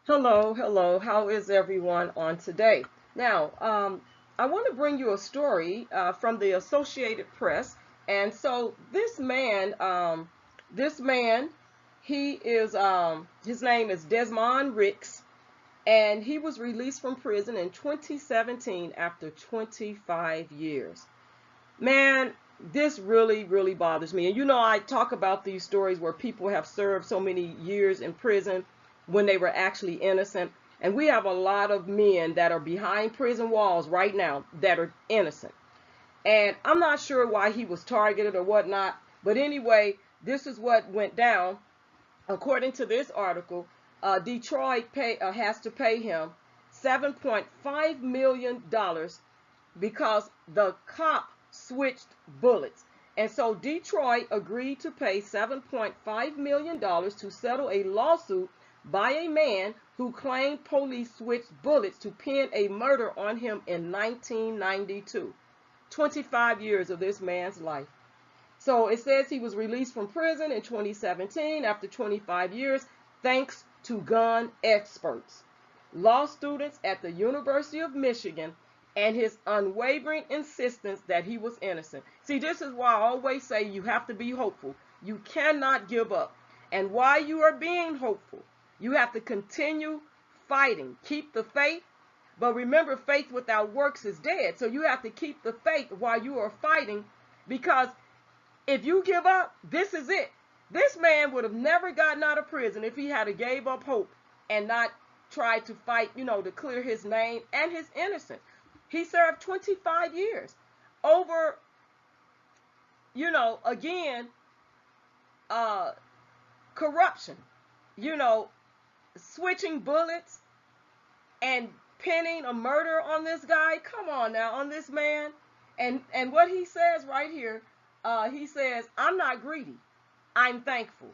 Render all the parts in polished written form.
Hello, hello. How is everyone on today? Now, I want to bring you a story from the Associated Press. And so this man, he is, his name is Desmond Ricks, and he was released from prison in 2017 after 25 years. Man, this really, really bothers me. And I talk about these stories where people have served so many years in prison when they were actually innocent. And we have a lot of men that are behind prison walls right now that are innocent. And I'm not sure why he was targeted or whatnot. But anyway, this is what went down. According to this article, Detroit has to pay him $7.5 million because the cop switched bullets. And so Detroit agreed to pay $7.5 million to settle a lawsuit by a man who claimed police switched bullets to pin a murder on him in 1992. 25 years of this man's life. So it says he was released from prison in 2017 after 25 years thanks to gun experts, law students at the University of Michigan, and his unwavering insistence that he was innocent. See, this is why I always say you have to be hopeful. You cannot give up. And while you are being hopeful, you have to continue fighting. Keep the faith. But remember, faith without works is dead. So you have to keep the faith while you are fighting, because if you give up, this is it. This man would have never gotten out of prison if he had gave up hope and not tried to fight, to clear his name and his innocence. He served 25 years over, again, uh, corruption, you know, switching bullets and pinning a murder on this guy. Come on now, on this man. And what he says right here, he says, I'm not greedy. I'm thankful.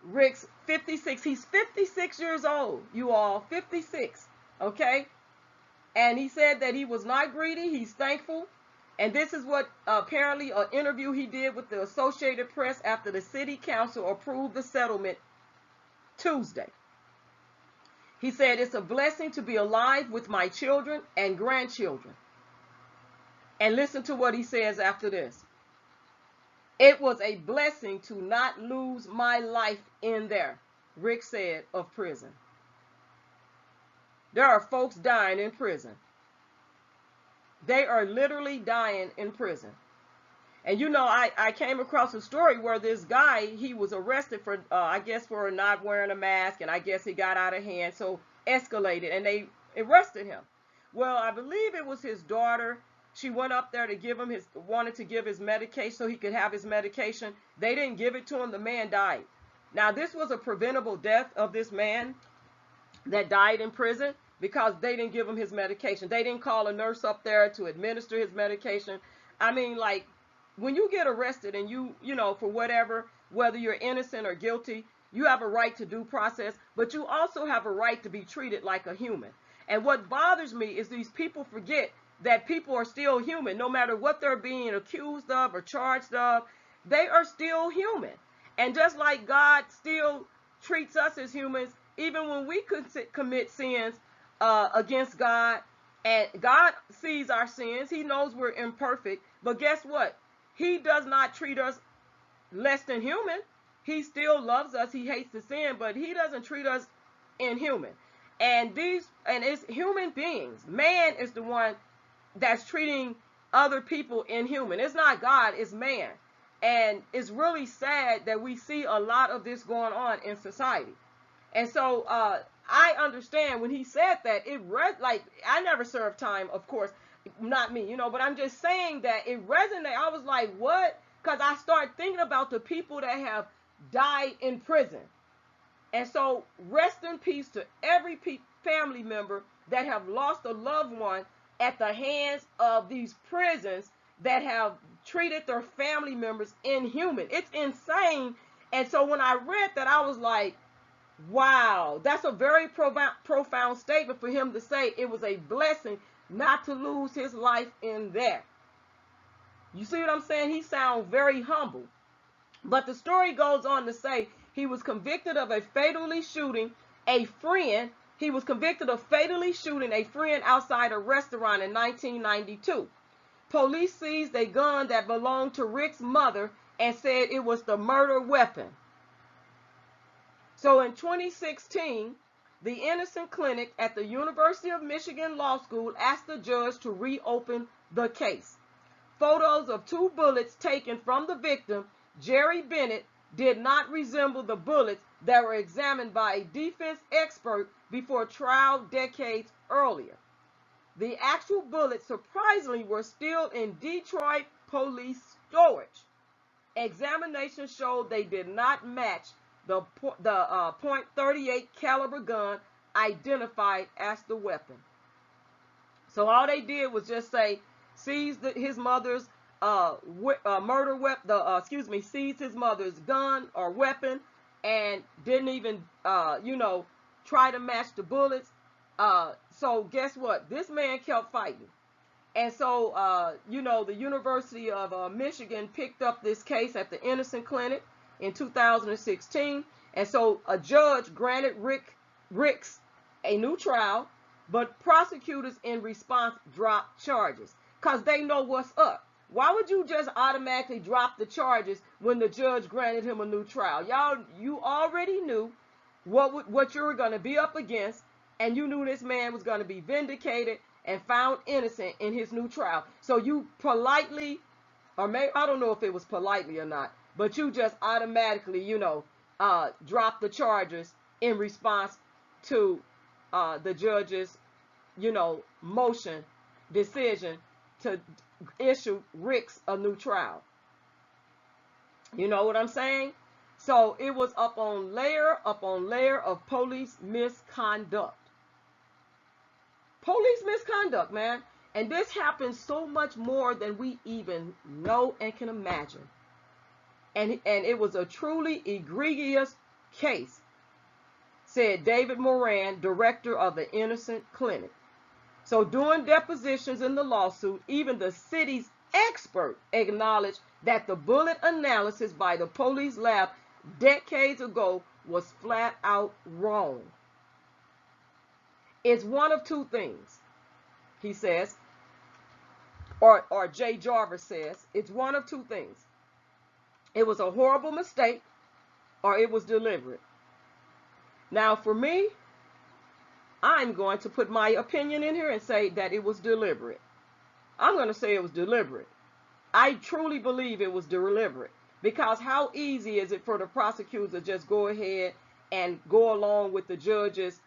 Rick's 56. He's 56 years old, you all. 56. Okay? And he said that he was not greedy. He's thankful. And this is what apparently an interview he did with the Associated Press after the city council approved the settlement Tuesday. He said, it's a blessing to be alive with my children and grandchildren. And listen to what he says after this. It was a blessing to not lose my life in there, Rick said of prison. There are folks dying in prison. They are literally dying in prison. And I came across a story where this guy, he was arrested for, I guess, for not wearing a mask, and I guess he got out of hand, so escalated, and they arrested him. Well, I believe it was his daughter. She went up there to wanted to give his medication so he could have his medication. They didn't give it to him. The man died. Now, this was a preventable death of this man that died in prison because they didn't give him his medication. They didn't call a nurse up there to administer his medication. I mean, like, when you get arrested and for whatever, whether you're innocent or guilty, you have a right to due process, but you also have a right to be treated like a human. And what bothers me is these people forget that people are still human. No matter what they're being accused of or charged of, they are still human. And just like God still treats us as humans, even when we commit sins against God, and God sees our sins, he knows we're imperfect, but guess what? He does not treat us less than human. He still loves us. He hates the sin, but he doesn't treat us inhuman. And it's human beings. Man is the one that's treating other people inhuman. It's not God, it's man. And it's really sad that we see a lot of this going on in society. And so I understand when he said that, like, I never served time, of course, not me, but I'm just saying that it resonated. I was like, what? Because I started thinking about the people that have died in prison. And so rest in peace to every family member that have lost a loved one at the hands of these prisons that have treated their family members inhuman. It's insane. And so when I read that, I was like, wow, that's a very profound statement for him to say it was a blessing not to lose his life in there. You see what I'm saying? He sounds very humble. But the story goes on to say he was convicted of a fatally shooting a friend. He was convicted of fatally shooting a friend outside a restaurant in 1992. Police seized a gun that belonged to Rick's mother and said it was the murder weapon. So in 2016, the Innocence Clinic at the University of Michigan Law School asked the judge to reopen the case. Photos of 2 bullets taken from the victim, Jerry Bennett, did not resemble the bullets that were examined by a defense expert before trial decades earlier. The actual bullets, surprisingly, were still in Detroit police storage. Examination showed they did not match the .38 caliber gun identified as the weapon. So all they did was just say, seized his mother's murder weapon, seized his mother's gun or weapon, and didn't even, try to match the bullets. So guess what? This man kept fighting. And so, the University of Michigan picked up this case at the Innocence Clinic in 2016. And so a judge granted Ricks a new trial, but prosecutors in response dropped charges because they know what's up. Why would you just automatically drop the charges when the judge granted him a new trial? You already knew what you were going to be up against, and you knew this man was going to be vindicated and found innocent in his new trial. So you politely, or maybe, I don't know if it was politely or not, but you just automatically, dropped the charges in response to the judge's, decision to issue Ricks a new trial. You know what I'm saying? So it was up on layer of police misconduct. Police misconduct, man. And this happens so much more than we even know and can imagine. And it was a truly egregious case, said David Moran, director of the Innocence Clinic. So during depositions in the lawsuit, even the city's expert acknowledged that the bullet analysis by the police lab decades ago was flat out wrong. It's one of 2 things, he says, or Jay Jarvis says, it's one of 2 things. It was a horrible mistake, or it was deliberate. Now, for me, I'm going to put my opinion in here and say that it was deliberate. I'm going to say it was deliberate. I truly believe it was deliberate, because how easy is it for the prosecutors to just go ahead and go along with the judge's,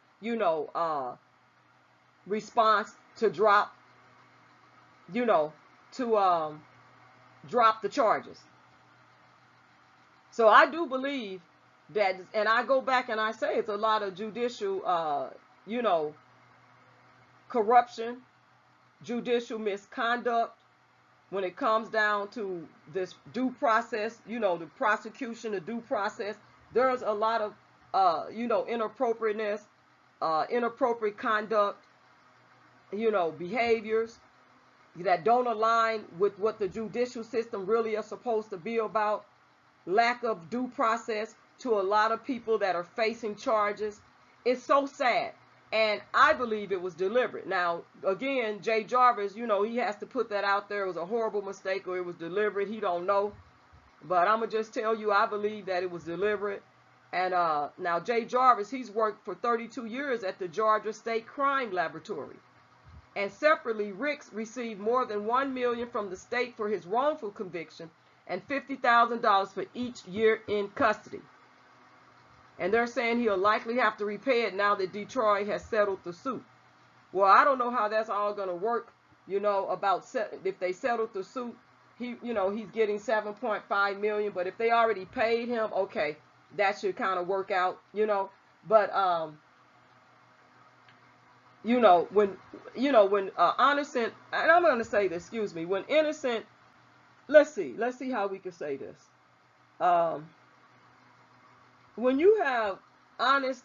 response to drop, drop the charges. So I do believe that, and I go back and I say it's a lot of judicial, corruption, judicial misconduct when it comes down to this due process, the prosecution, the due process. There's a lot of, inappropriateness, inappropriate conduct, behaviors that don't align with what the judicial system really is supposed to be about. Lack of due process to a lot of people that are facing charges. It's so sad. And I believe it was deliberate. Now, again, Jay Jarvis, he has to put that out there. It was a horrible mistake or it was deliberate. He don't know. But I'm going to just tell you, I believe that it was deliberate. And now Jay Jarvis, he's worked for 32 years at the Georgia State Crime Laboratory. And separately, Ricks received more than $1 million from the state for his wrongful conviction and $50,000 for each year in custody. And they're saying he'll likely have to repay it now that Detroit has settled the suit. Well, I don't know how that's all going to work, about if they settled the suit. He's getting $7.5 million, but if they already paid him, okay, that should kind of work out, But when Innocent, and I'm going to say this, when Innocent, let's see how we can say this. When you have honest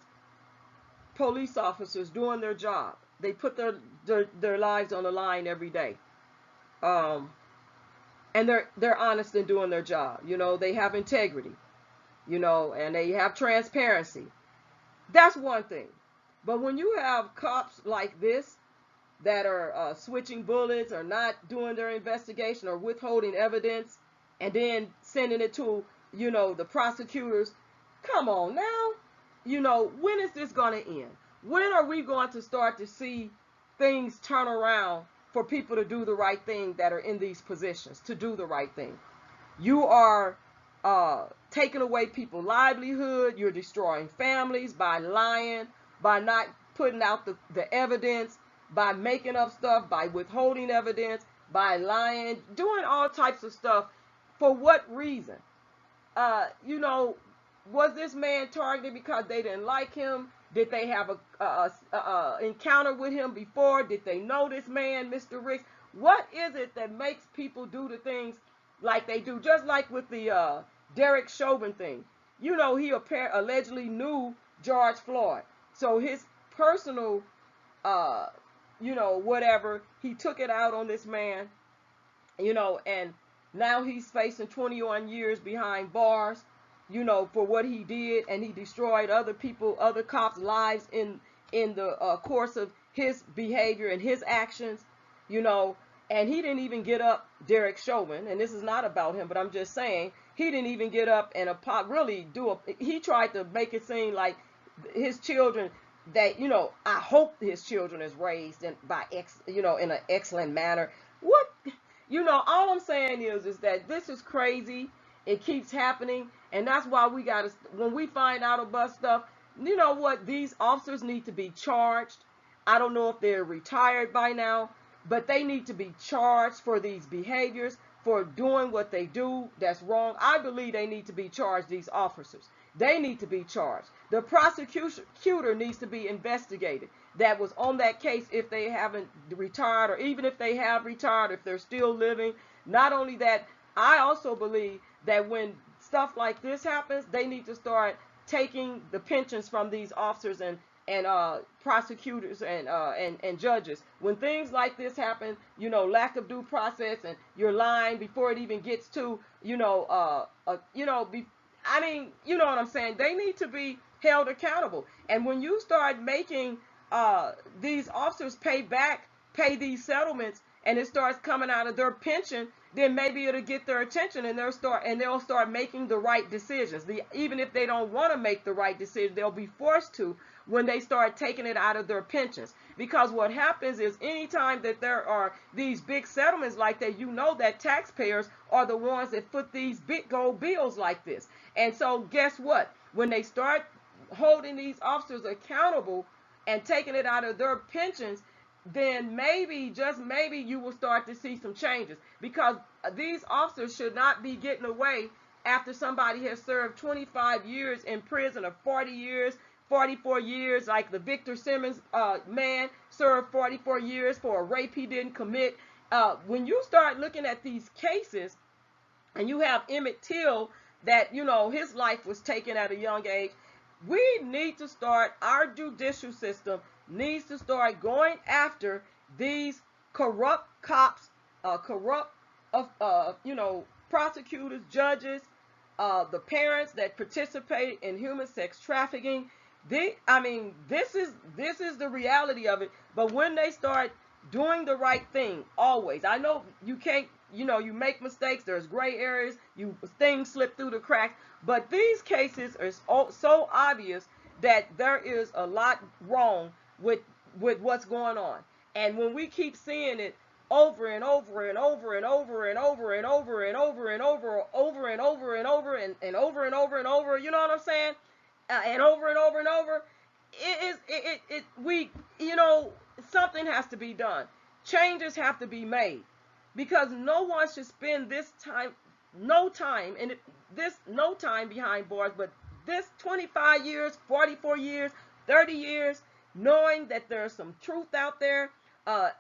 police officers doing their job, they put their lives on the line every day. And they're honest in doing their job. They have integrity, and they have transparency. That's one thing. But when you have cops like this that are switching bullets or not doing their investigation or withholding evidence and then sending it to, the prosecutors, come on now. When is this going to end? When are we going to start to see things turn around for people to do the right thing that are in these positions, to do the right thing? You are taking away people's livelihood. You're destroying families by lying, by not putting out the evidence, by making up stuff, by withholding evidence, by lying, doing all types of stuff. For what reason? Was this man targeted because they didn't like him? Did they have a encounter with him before? Did they know this man, Mr. Ricks? What is it that makes people do the things like they do? Just like with the Derek Chauvin thing. He allegedly knew George Floyd. So his personal, whatever, he took it out on this man, and now he's facing 21 years behind bars, for what he did, and he destroyed other cops' lives in the course of his behavior and his actions, and he didn't even get up, Derek Chauvin, and this is not about him, but I'm just saying, he didn't even get up and he tried to make it seem like his children, that, I hope his children is raised in an excellent manner. What, all I'm saying is that this is crazy. It keeps happening, and that's why when we find out about stuff, these officers need to be charged. I don't know if they're retired by now, but they need to be charged for these behaviors, for doing what they do that's wrong. I believe they need to be charged, these officers. They need to be charged. The prosecutor needs to be investigated that was on that case, if they haven't retired, or even if they have retired, if they're still living. Not only that, I also believe that when stuff like this happens, they need to start taking the pensions from these officers and prosecutors and judges. When things like this happen, lack of due process, and you're lying before it even gets to, you know what I'm saying? They need to be held accountable. And when you start making these officers pay these settlements, and it starts coming out of their pension, then maybe it'll get their attention, and they'll start making the right decisions. Even if they don't want to make the right decision, they'll be forced to when they start taking it out of their pensions. Because what happens is, anytime that there are these big settlements like that, that taxpayers are the ones that foot these big gold bills like this. And so guess what? When they start holding these officers accountable and taking it out of their pensions, then maybe, just maybe, you will start to see some changes. Because these officers should not be getting away after somebody has served 25 years in prison, or 40 years, 44 years, like the Victor Simmons man served 44 years for a rape he didn't commit. When you start looking at these cases, and you have Emmett Till, that, his life was taken at a young age, we need to start, our judicial system needs to start going after these corrupt cops, corrupt, prosecutors, judges, the parents that participate in human sex trafficking. This is the reality of it. But when they start doing the right thing, always, I know you can't, you make mistakes, there's gray areas, things slip through the cracks, but these cases are so obvious that there is a lot wrong with what's going on. And when we keep seeing it over and over and over and over and over and over and over and over and over and over and over and over and over, you know what I'm saying? And over and over and over, something has to be done. Changes have to be made, because no one should spend no time behind bars, but this 25 years, 44 years, 30 years, knowing that there's some truth out there,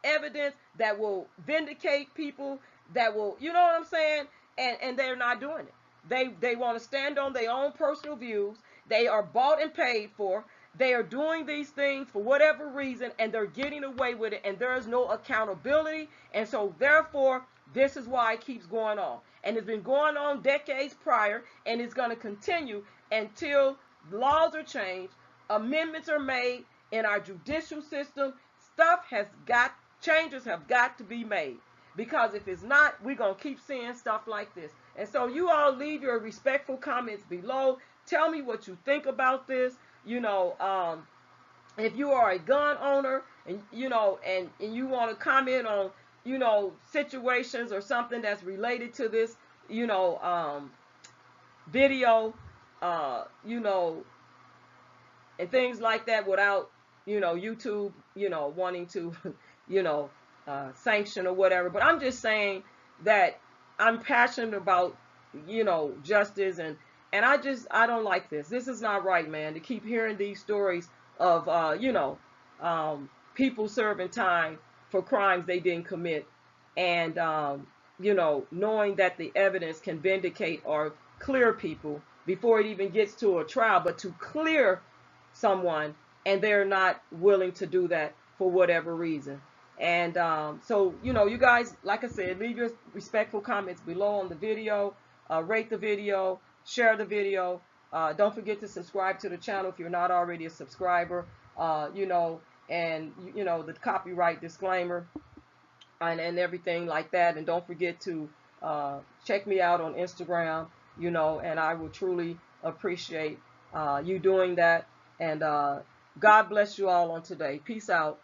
evidence that will vindicate people, that will, you know what I'm saying? And they're not doing it. They want to stand on their own personal views. They are bought and paid for. They are doing these things for whatever reason, and they're getting away with it, and there is no accountability. And so therefore, this is why it keeps going on. And it's been going on decades prior, and it's going to continue until laws are changed, amendments are made in our judicial system. Changes have got to be made. Because if it's not, we're going to keep seeing stuff like this. And so you all leave your respectful comments below. Tell me what you think about this. If you are a gun owner and and you want to comment on situations or something that's related to this video, and things like that, without YouTube wanting to sanction or whatever. But I'm just saying that I'm passionate about justice, and I don't like this. This is not right, man, to keep hearing these stories of people serving time for crimes they didn't commit, and knowing that the evidence can vindicate or clear people before it even gets to a trial. But to clear someone, and they're not willing to do that for whatever reason. And so you guys, like I said, leave your respectful comments below on the video, rate the video, share the video. Don't forget to subscribe to the channel if you're not already a subscriber. And the copyright disclaimer and everything like that. And don't forget to check me out on Instagram, and I will truly appreciate you doing that. And God bless you all on today. Peace out.